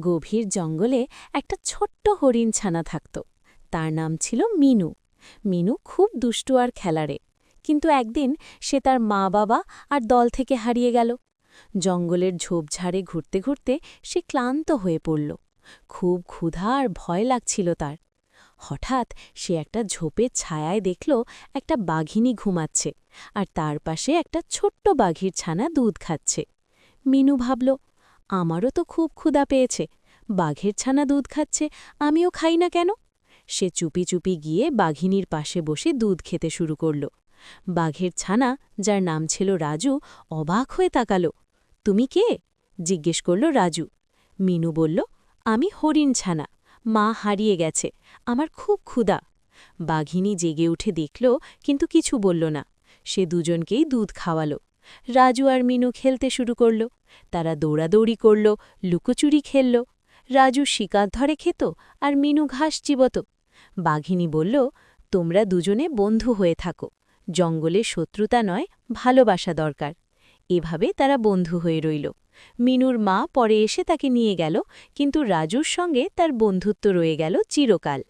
গভীর জঙ্গলে একটা ছোট্ট হরিণ ছানা থাকত। তার নাম ছিল মিনু। মিনু খুব দুষ্টু আর খেলারে, কিন্তু একদিন সে তার মা বাবা আর দল থেকে হারিয়ে গেল। জঙ্গলের ঝোপঝাড়ে ঘুরতে ঘুরতে সে ক্লান্ত হয়ে পড়ল। খুব ক্ষুধা আর ভয় লাগছিল তার। হঠাৎ সে একটা ঝোপের ছায়ায় দেখল একটা বাঘিনী ঘুমাচ্ছে, আর তার পাশে একটা ছোট্ট বাঘির ছানা দুধ খাচ্ছে। মিনু ভাবল, আমারও তো খুব ক্ষুধা পেয়েছে, বাঘের ছানা দুধ খাচ্ছে, আমিও খাই না কেন? সে চুপি চুপি গিয়ে বাঘিনীর পাশে বসে দুধ খেতে শুরু করল। বাঘের ছানা, যার নাম ছিল রাজু, অবাক হয়ে তাকাল। তুমি কে? জিজ্ঞেস করল রাজু। মিনু বলল, আমি হরিণ ছানা, মা হারিয়ে গেছে, আমার খুব ক্ষুধা। বাঘিনী জেগে উঠে দেখল, কিন্তু কিছু বলল না। সে দুজনকেই দুধ খাওয়ালো। রাজু আর মিনু খেলতে শুরু করল। তারা দৌড়াদৌড়ি করল, লুকোচুরি খেলল। রাজু শিকার ধরে খেত, আর মিনু ঘাস চিবত। বাঘিনী বলল, তোমরা দুজনে বন্ধু হয়ে থাকো, জঙ্গলে শত্রুতা নয়, ভালোবাসা দরকার। এভাবে তারা বন্ধু হয়ে রইল। মিনুর মা পরে এসে তাকে নিয়ে গেল, কিন্তু রাজুর সঙ্গে তার বন্ধুত্ব রয়ে গেল চিরকাল।